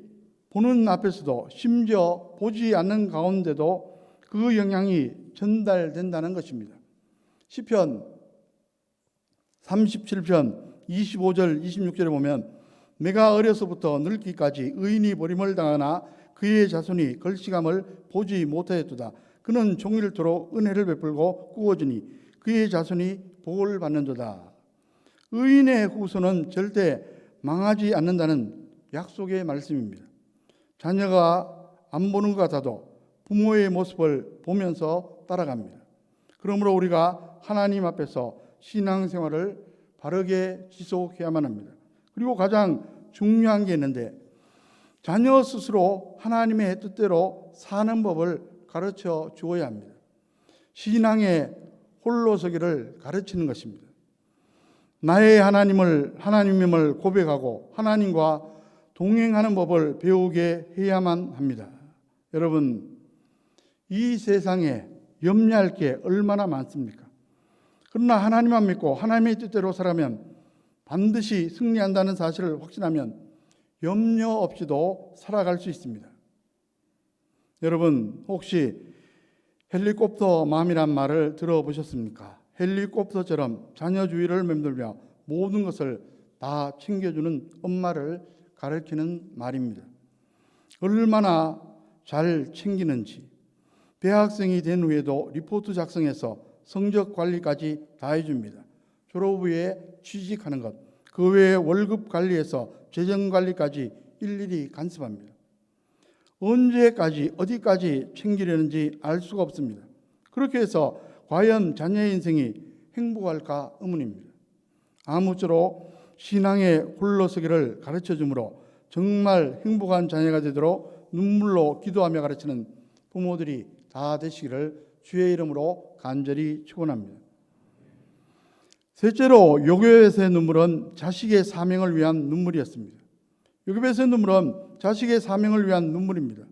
보는 앞에서도 심지어 보지 않는 가운데도 그 영향이 전달된다는 것입니다. 시편 37편 25절 26절에 보면 내가 어려서부터 늙기까지 의인이 버림을 당하나 그의 자손이 걸시감을 보지 못하였도다. 그는 종일토록 은혜를 베풀고 꾸어주니 그의 자손이 복을 받는도다. 의인의 후손은 절대 망하지 않는다는 약속의 말씀입니다. 자녀가 안 보는 것 같아도 부모의 모습을 보면서 따라갑니다. 그러므로 우리가 하나님 앞에서 신앙생활을 바르게 지속해야만 합니다. 그리고 가장 중요한 게 있는데 자녀 스스로 하나님의 뜻대로 사는 법을 가르쳐 주어야 합니다. 신앙의 홀로서기를 가르치는 것입니다. 나의 하나님임을 고백하고 하나님과 동행하는 법을 배우게 해야만 합니다. 여러분, 이 세상에 염려할 게 얼마나 많습니까? 그러나 하나님만 믿고 하나님의 뜻대로 살아면 반드시 승리한다는 사실을 확신하면 염려 없이도 살아갈 수 있습니다. 여러분 혹시 헬리콥터 맘이란 말을 들어보셨습니까? 헬리콥터처럼 자녀 주위를 맴돌며 모든 것을 다 챙겨주는 엄마를 가리키는 말입니다. 얼마나 잘 챙기는지, 대학생이 된 후에도 리포트 작성해서 성적 관리까지 다 해줍니다. 졸업 후에 취직하는 것, 그 외에 월급 관리에서 재정 관리까지 일일이 간섭합니다. 언제까지 어디까지 챙기려는지 알 수가 없습니다. 그렇게 해서 과연 자녀의 인생이 행복할까 의문입니다. 아무쪼록 신앙의 홀로서기를 가르쳐 주므로 정말 행복한 자녀가 되도록 눈물로 기도하며 가르치는 부모들이 다 되시기를 주의 이름으로 간절히 축원합니다. 셋째로 요괴벳의 눈물은 자식의 사명을 위한 눈물이었습니다. 요괴벳의 눈물은 자식의 사명을 위한 눈물입니다.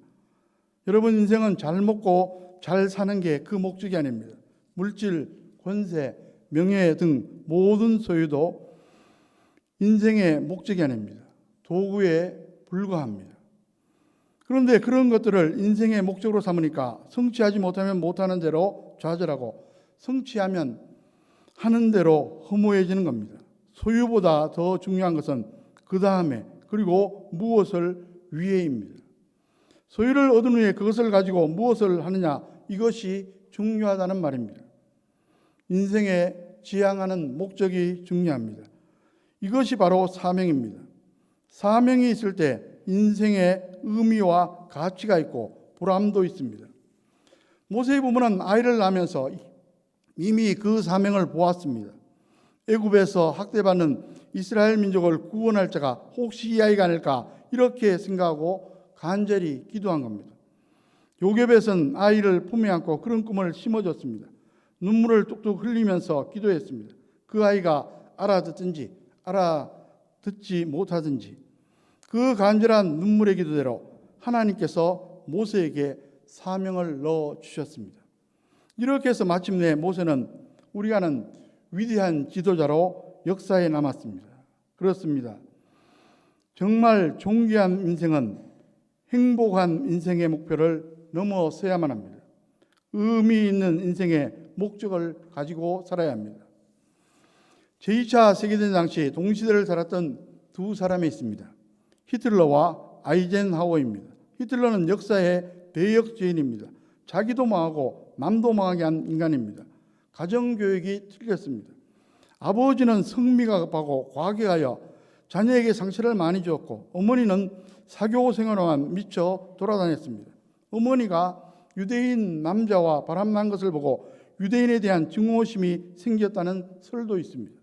여러분 인생은 잘 먹고 잘 사는 게 그 목적이 아닙니다. 물질, 권세, 명예 등 모든 소유도 인생의 목적이 아닙니다. 도구에 불과합니다. 그런데 그런 것들을 인생의 목적으로 삼으니까 성취하지 못하면 못하는 대로 좌절하고 성취하면 하는 대로 허무해지는 겁니다. 소유보다 더 중요한 것은 그 다음에 그리고 무엇을 위해입니다. 소유를 얻은 후에 그것을 가지고 무엇을 하느냐, 이것이 중요하다는 말입니다. 인생에 지향하는 목적이 중요합니다. 이것이 바로 사명입니다. 사명이 있을 때 인생에 의미와 가치가 있고 보람도 있습니다. 모세의 부모는 아이를 낳으면서 이미 그 사명을 보았습니다. 애굽에서 학대받는 이스라엘 민족을 구원할 자가 혹시 이 아이가 아닐까 이렇게 생각하고 간절히 기도한 겁니다. 요괴벳은 아이를 품에 안고 그런 꿈을 심어줬습니다. 눈물을 뚝뚝 흘리면서 기도했습니다. 그 아이가 알아듣든지 알아듣지 못하든지 그 간절한 눈물의 기도대로 하나님께서 모세에게 사명을 넣어주셨습니다. 이렇게 해서 마침내 모세는 우리가 아는 위대한 지도자로 역사에 남았습니다. 그렇습니다. 정말 존귀한 인생은 행복한 인생의 목표를 넘어서야만 합니다. 의미 있는 인생의 목적을 가지고 살아야 합니다. 제2차 세계대전 당시 동시대를 살았던 두 사람이 있습니다. 히틀러와 아이젠하워입니다. 히틀러는 역사의 대역죄인입니다. 자기도 망하고 남도 망하게 한 인간입니다. 가정교육이 틀렸습니다. 아버지는 성미가 급하고 과격하여 자녀에게 상처를 많이 주었고 어머니는 사교 생활에만 미쳐 돌아다녔습니다. 어머니가 유대인 남자와 바람난 것을 보고 유대인에 대한 증오심이 생겼다는 설도 있습니다.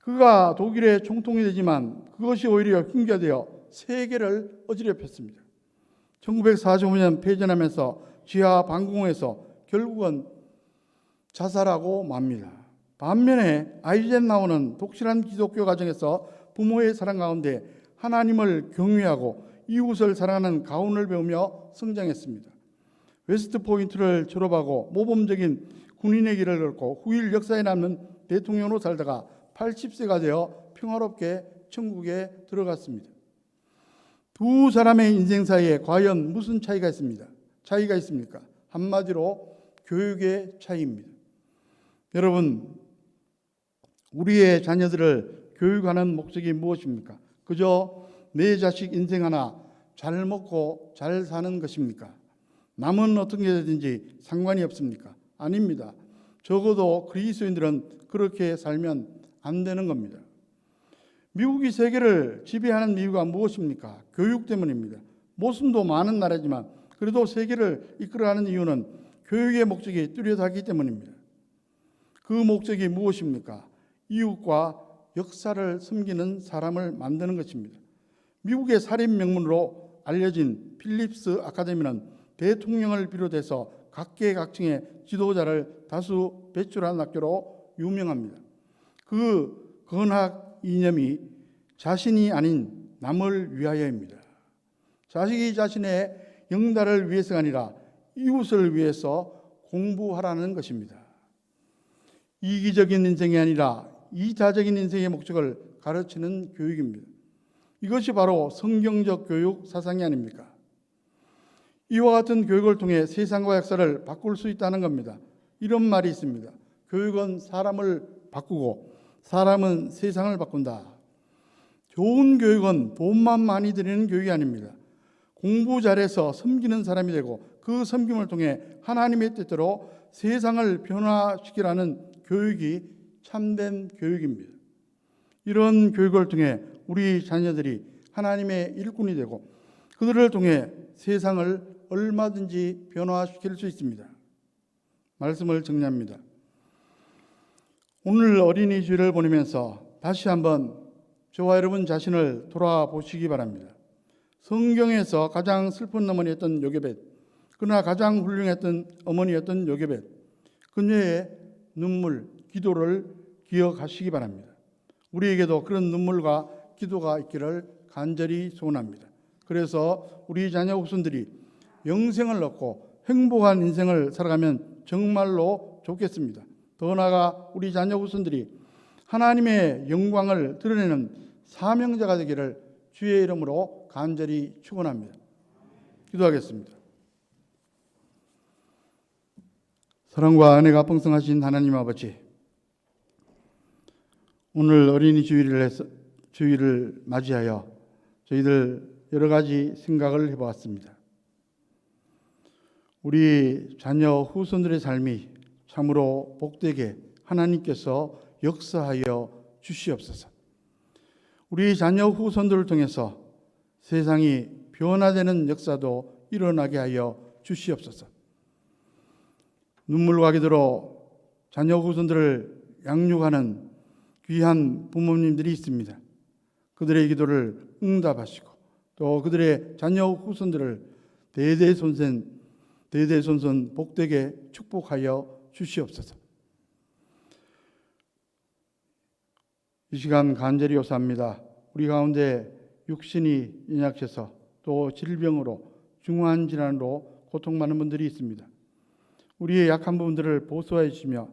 그가 독일의 총통이 되지만 그것이 오히려 흉겨되어 세계를 어지럽혔습니다. 1945년 패전하면서 지하 방공에서 결국은 자살하고 맙니다. 반면에 아이젠하워는 독실한 기독교 가정에서 부모의 사랑 가운데 하나님을 경외하고 이웃을 사랑하는 가훈을 배우며 성장했습니다. 웨스트 포인트를 졸업하고 모범적인 군인의 길을 걷고 후일 역사에 남는 대통령으로 살다가 80세가 되어 평화롭게 천국에 들어갔습니다. 두 사람의 인생 사이에 과연 무슨 차이가 있습니까? 한마디로 교육의 차이입니다. 여러분, 우리의 자녀들을 교육하는 목적이 무엇입니까? 그저 내 자식 인생 하나 잘 먹고 잘 사는 것입니까? 남은 어떻게 되든지 상관이 없습니까? 아닙니다. 적어도 그리스도인들은 그렇게 살면 안 되는 겁니다. 미국이 세계를 지배하는 이유가 무엇입니까? 교육 때문입니다. 모순도 많은 나라지만 그래도 세계를 이끌어가는 이유는 교육의 목적이 뚜렷하기 때문입니다. 그 목적이 무엇입니까? 이웃과 역사를 섬기는 사람을 만드는 것입니다. 미국의 살인 명문으로 알려진 필립스 아카데미는 대통령을 비롯해서 각계각층의 지도자를 다수 배출한 학교로 유명합니다. 그 건학 이념이 자신이 아닌 남을 위하여입니다. 자식이 자신의 영달을 위해서가 아니라 이웃을 위해서 공부하라는 것입니다. 이기적인 인생이 아니라 이타적인 인생의 목적을 가르치는 교육입니다. 이것이 바로 성경적 교육 사상이 아닙니까? 이와 같은 교육을 통해 세상과 역사를 바꿀 수 있다는 겁니다. 이런 말이 있습니다. 교육은 사람을 바꾸고 사람은 세상을 바꾼다. 좋은 교육은 돈만 많이 들이는 교육이 아닙니다. 공부 잘해서 섬기는 사람이 되고 그 섬김을 통해 하나님의 뜻대로 세상을 변화시키라는 교육이 참된 교육입니다. 이런 교육을 통해 우리 자녀들이 하나님의 일꾼이 되고 그들을 통해 세상을 얼마든지 변화시킬 수 있습니다. 말씀을 정리합니다. 오늘 어린이 주일을 보내면서 다시 한번 저와 여러분 자신을 돌아보시기 바랍니다. 성경에서 가장 슬픈 어머니였던 요게벳, 그러나 가장 훌륭했던 어머니였던 요게벳, 그녀의 눈물, 기도를 기억하시기 바랍니다. 우리에게도 그런 눈물과 기도가 있기를 간절히 소원합니다. 그래서 우리 자녀 후손들이 영생을 얻고 행복한 인생을 살아가면 정말로 좋겠습니다. 더 나아가 우리 자녀 후손들이 하나님의 영광을 드러내는 사명자가 되기를 주의 이름으로 간절히 축원합니다. 기도하겠습니다. 사랑과 은혜가 풍성하신 하나님 아버지, 오늘 어린이 주일을 맞이하여 저희들 여러 가지 생각을 해보았습니다. 우리 자녀 후손들의 삶이 참으로 복되게 하나님께서 역사하여 주시옵소서. 우리 자녀 후손들을 통해서 세상이 변화되는 역사도 일어나게 하여 주시옵소서. 눈물과 기도로 자녀 후손들을 양육하는 귀한 부모님들이 있습니다. 그들의 기도를 응답하시고 또 그들의 자녀 후손들을 대대손손 복되게 축복하여 주시옵소서. 이 시간 간절히 요사합니다. 우리 가운데 육신이 연약해서 또 질병으로 중환 질환으로 고통받는 분들이 있습니다. 우리의 약한 부분들을 보수하여 주시며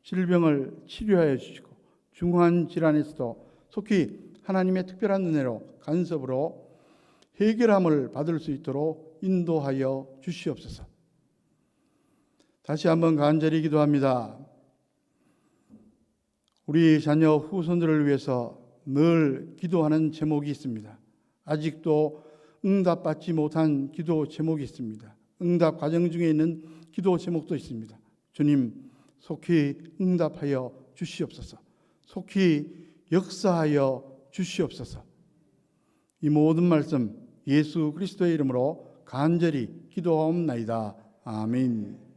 질병을 치료하여 주시고 중환 질환에서도 속히 하나님의 특별한 은혜로 간섭으로 해결함을 받을 수 있도록 인도하여 주시옵소서. 다시 한번 간절히 기도합니다. 우리 자녀 후손들을 위해서 늘 기도하는 제목이 있습니다. 아직도 응답받지 못한 기도 제목이 있습니다. 응답 과정 중에 있는 기도 제목도 있습니다. 주님, 속히 응답하여 주시옵소서. 속히 역사하여 주시옵소서. 이 모든 말씀 예수 그리스도의 이름으로 간절히 기도하옵나이다. 아멘.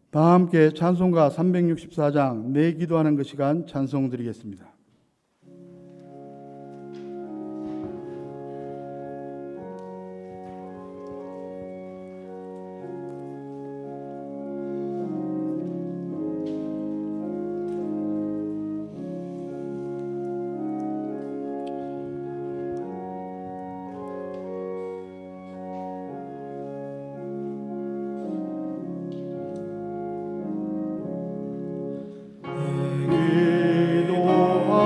다 함께 찬송가 364장 내 기도하는 그 시간 찬송 드리겠습니다. 기도하는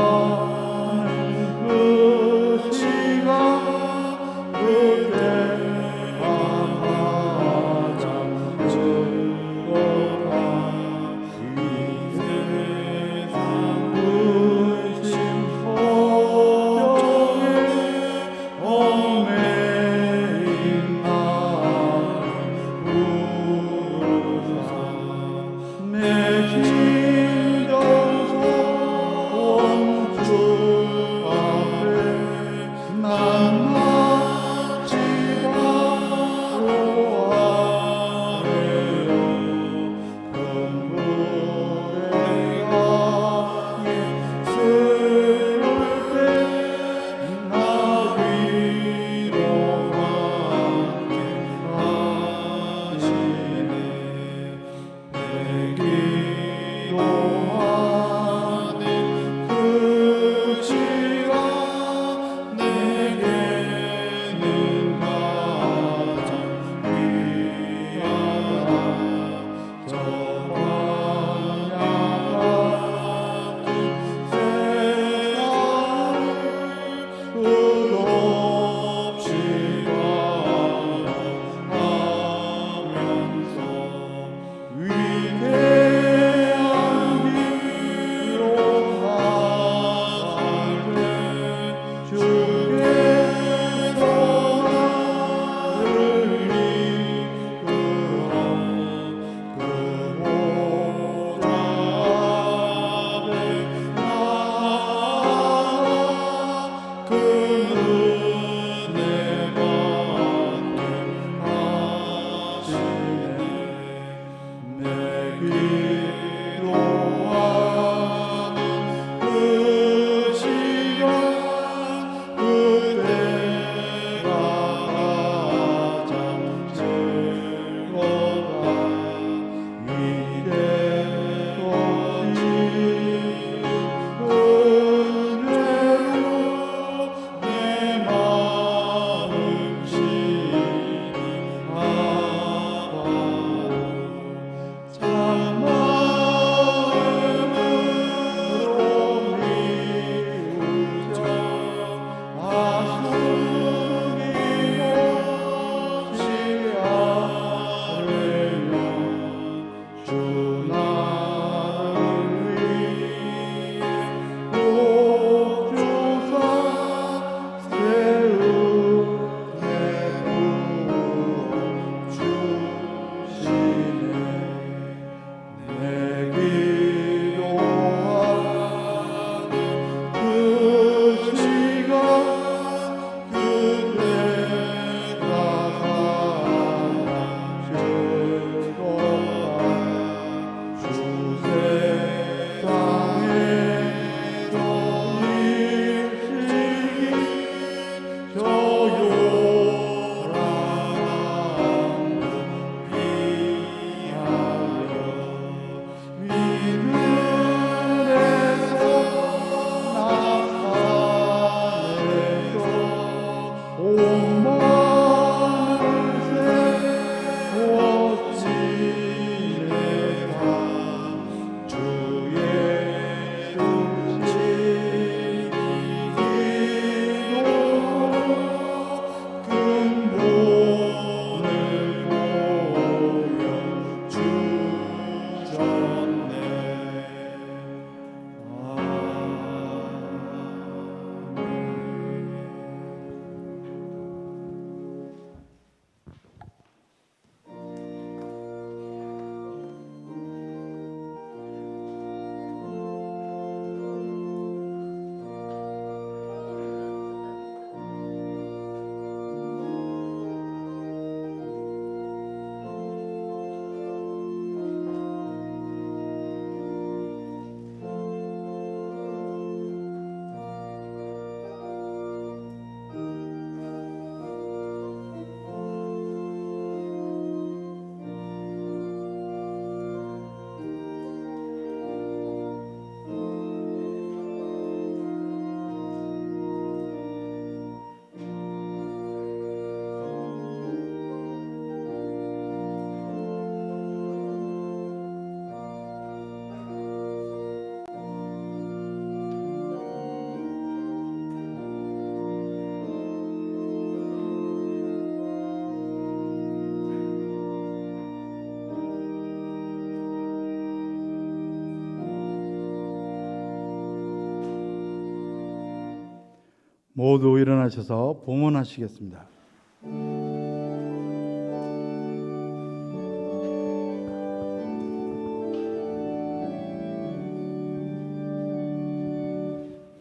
모두 일어나셔서 봉헌하시겠습니다.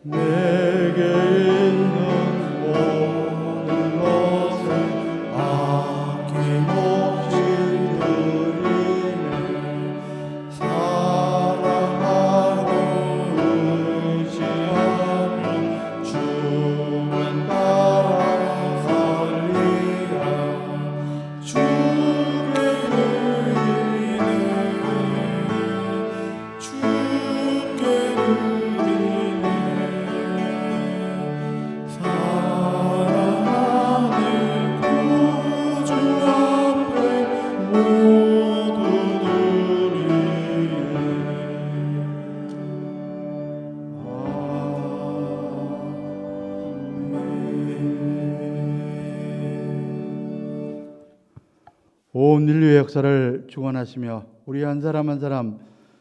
내게 있는 모든 것을 아낌없이 드리네. 사랑하고 의지하며 주만 따라 살리라. 주께 드리네. 주께 드리네. 사랑하는 구주 앞에 모두 드리네. 온 인류의 역사를 주관하시며 우리 한 사람 한 사람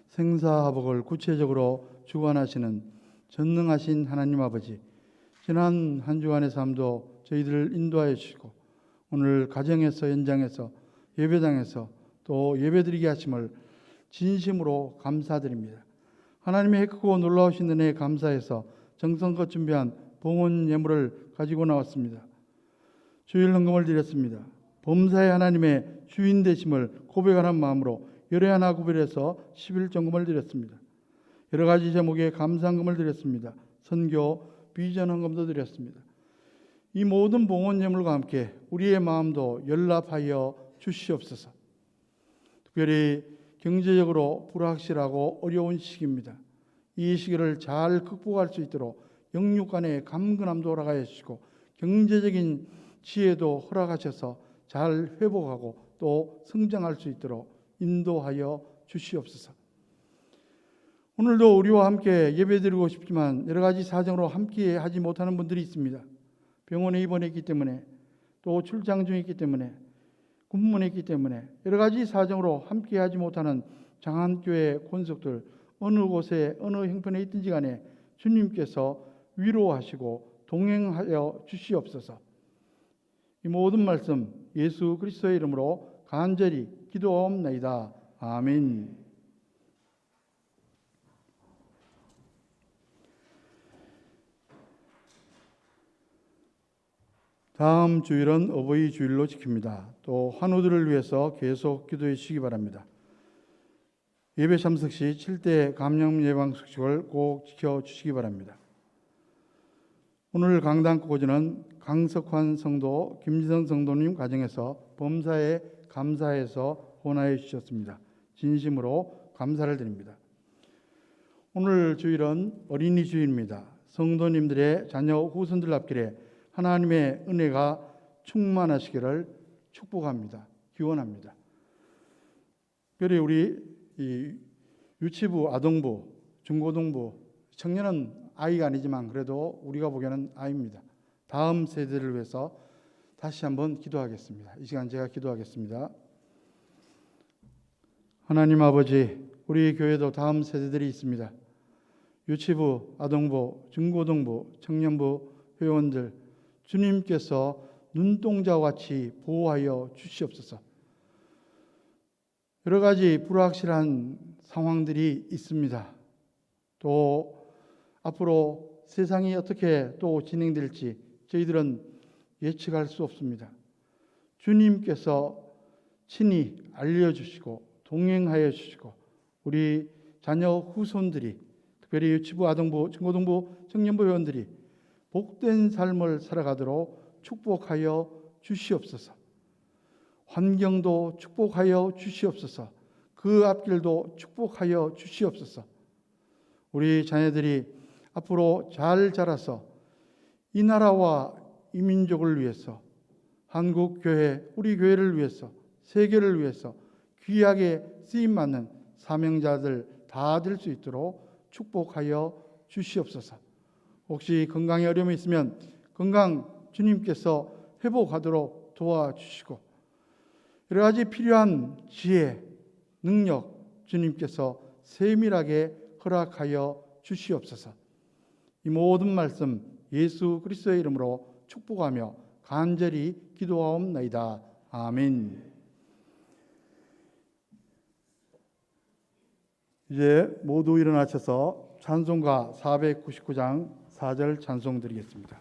생사화복을 구체적으로 주관하시는 전능하신 하나님 아버지, 지난 한 주간의 삶도 저희들을 인도하여 주시고 오늘 가정에서 현장에서 예배당에서 또 예배드리게 하심을 진심으로 감사드립니다. 하나님의 크고 놀라우신 은혜에 감사해서 정성껏 준비한 봉헌 예물을 가지고 나왔습니다. 주일 헌금을 드렸습니다. 범사의 하나님의 주인 되심을 고백하는 마음으로 열애 하나 구별해서 11정금을 드렸습니다. 여러 가지 제목의 감사헌금을 드렸습니다. 선교, 비전 헌금도 드렸습니다. 이 모든 봉헌 예물과 함께 우리의 마음도 연락하여 주시옵소서. 특별히 경제적으로 불확실하고 어려운 시기입니다. 이 시기를 잘 극복할 수 있도록 영육 간의 감근함도 허락하여 주시고 경제적인 지혜도 허락하셔서 잘 회복하고 또 성장할 수 있도록 인도하여 주시옵소서. 오늘도 우리와 함께 예배드리고 싶지만 여러 가지 사정으로 함께 하지 못하는 분들이 있습니다. 병원에 입원했기 때문에 또 출장 중에 있기 때문에 군문에 있기 때문에 여러 가지 사정으로 함께 하지 못하는 장안교회 권속들 어느 곳에 어느 형편에 있든지 간에 주님께서 위로하시고 동행하여 주시옵소서. 이 모든 말씀 예수 그리스도의 이름으로 간절히 기도하옵나이다. 아멘. 다음 주일은 어버이 주일로 지킵니다. 또 환우들을 위해서 계속 기도해 주시기 바랍니다. 예배 참석 시 7대 감염 예방 수칙을 꼭 지켜주시기 바랍니다. 오늘 강단 고지는 강석환 성도, 김지성 성도님 가정에서 범사에 감사해서 헌화해 주셨습니다. 진심으로 감사를 드립니다. 오늘 주일은 어린이 주일입니다. 성도님들의 자녀 후손들 앞길에 하나님의 은혜가 충만하시기를 축복합니다. 기원합니다. 특별히 우리 유치부, 아동부, 중고등부, 청년은 아이가 아니지만 그래도 우리가 보기에는 아이입니다. 다음 세대를 위해서 다시 한번 기도하겠습니다. 이 시간 제가 기도하겠습니다. 하나님 아버지, 우리 교회도 다음 세대들이 있습니다. 유치부, 아동부, 중고등부, 청년부 회원들 주님께서 눈동자와 같이 보호하여 주시옵소서. 여러 가지 불확실한 상황들이 있습니다. 또 앞으로 세상이 어떻게 또 진행될지 저희들은 예측할 수 없습니다. 주님께서 친히 알려주시고 동행하여 주시고 우리 자녀 후손들이 특별히 유치부, 아동부, 중고등부, 청년부 회원들이 복된 삶을 살아가도록 축복하여 주시옵소서. 환경도 축복하여 주시옵소서. 그 앞길도 축복하여 주시옵소서. 우리 자녀들이 앞으로 잘 자라서 이 나라와 이 민족을 위해서, 한국 교회, 우리 교회를 위해서, 세계를 위해서 귀하게 쓰임받는 사명자들 다 될 수 있도록 축복하여 주시옵소서. 혹시 건강에 어려움이 있으면 건강 주님께서 회복하도록 도와주시고 여러 가지 필요한 지혜, 능력 주님께서 세밀하게 허락하여 주시옵소서. 이 모든 말씀 예수 그리스도의 이름으로 축복하며 간절히 기도하옵나이다. 아멘. 이제 모두 일어나셔서 찬송가 499장 4절 찬송 드리겠습니다.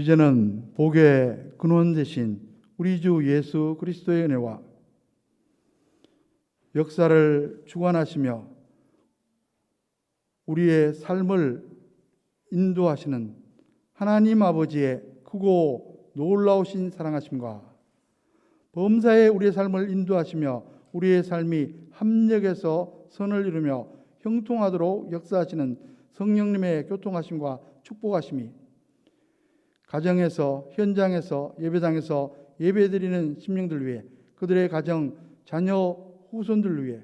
이제는 복의 근원 되신 우리 주 예수 그리스도의 은혜와 역사를 주관하시며 우리의 삶을 인도하시는 하나님 아버지의 크고 놀라우신 사랑하심과 범사에 우리의 삶을 인도하시며 우리의 삶이 합력해서 선을 이루며 형통하도록 역사하시는 성령님의 교통하심과 축복하심이 가정에서, 현장에서, 예배당에서 예배드리는 심령들 위해, 그들의 가정, 자녀, 후손들 위해,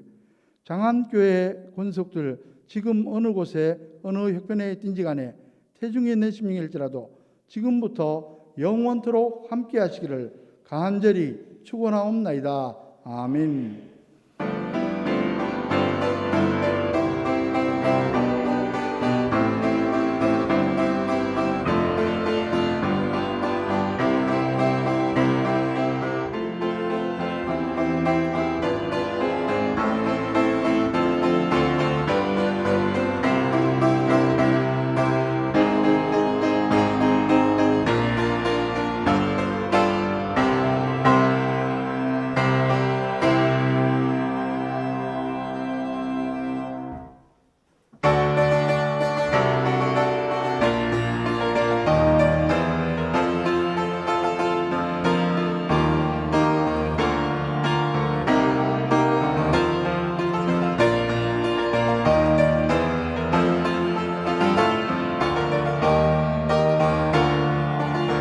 장안교회 권속들 지금 어느 곳에 어느 혁변에 뛴지 간에 태중에 있는 심령일지라도 지금부터 영원토록 함께 하시기를 간절히 축원하옵나이다. 아멘.